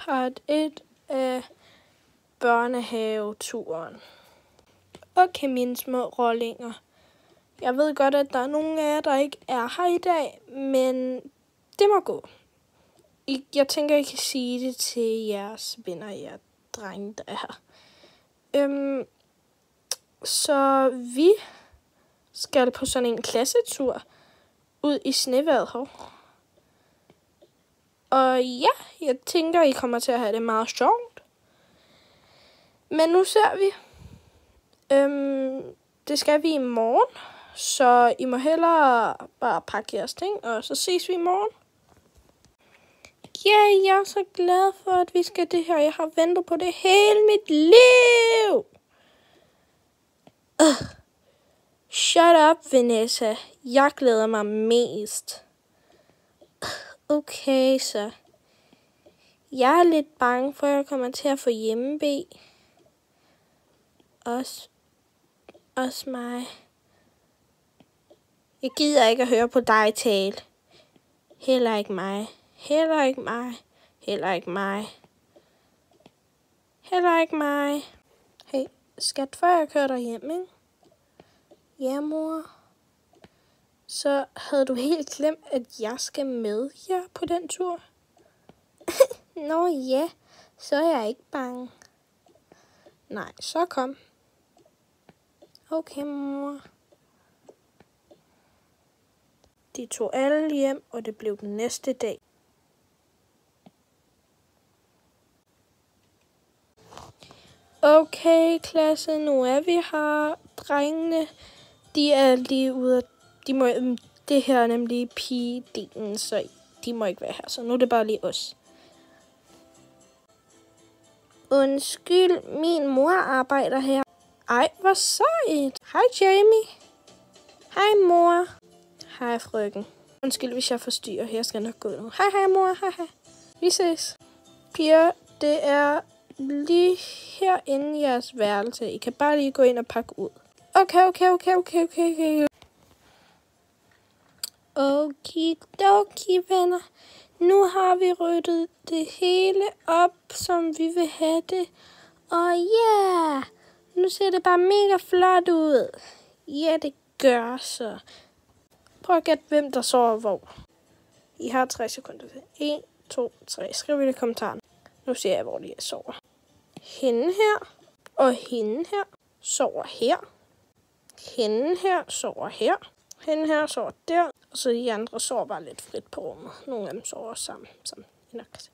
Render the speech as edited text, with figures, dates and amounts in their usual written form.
part 1 af børnehaveturen. Okay, mine små rollinger. Jeg ved godt, at der er nogle af jer, der ikke er her i dag, men det må gå. Jeg tænker, I kan sige det til jeres venner, jer drenge, der er her. Så vi skal på sådan en klassetur ud i snevejret. Og ja, jeg tænker, I kommer til at have det meget sjovt. Men nu ser vi. Det skal vi i morgen, så I må hellere bare pakke jeres ting, og så ses vi i morgen. Ja, jeg er så glad for, at vi skal det her. Jeg har ventet på det hele mit liv. Shut up, Vanessa. Jeg glæder mig mest. Okay, så. Jeg er lidt bange for, at jeg kommer til at få hjemme-B. Også mig. Jeg gider ikke at høre på dig tale. Heller ikke mig. Heller ikke mig. Heller ikke mig. Heller ikke mig. Hey, skat, før jeg kører dig hjem, ikke? Ja, mor. Så havde du helt glemt, at jeg skal med jer på den tur? Nå ja, så er jeg ikke bange. Nej, så kom. Okay, mor. De tog alle hjem, og det blev den næste dag. Okay, klasse, nu er vi her. Drengene, de er lige ude. Det her er nemlig pigedelen, så de må ikke være her. Så nu er det bare lige os. Undskyld, min mor arbejder her. Ej, hvor sejt. Hej, Jamie. Hej, mor. Hej, frøken. Undskyld, hvis jeg forstyrrer. Jeg skal nok gå nu. Hej, mor. Hej. Vi ses. Piger, det er lige herinde i jeres værelse. I kan bare lige gå ind og pakke ud. Okay. Okidoki, venner. Nu har vi ryddet det hele op, som vi vil have det. Og ja, nu ser det bare mega flot ud. Ja, det gør så. Prøv at gætte, hvem der sover hvor. I har 3 sekunder til. 1, 2, 3. Skriv i kommentaren. Nu ser jeg, hvor de sover. Hende her og hende her sover her. Hende her sover her. Hende her sover der. Og så de andre sover bare lidt frit på rummet. Nogle af dem sover sammen. Som I nok kan se.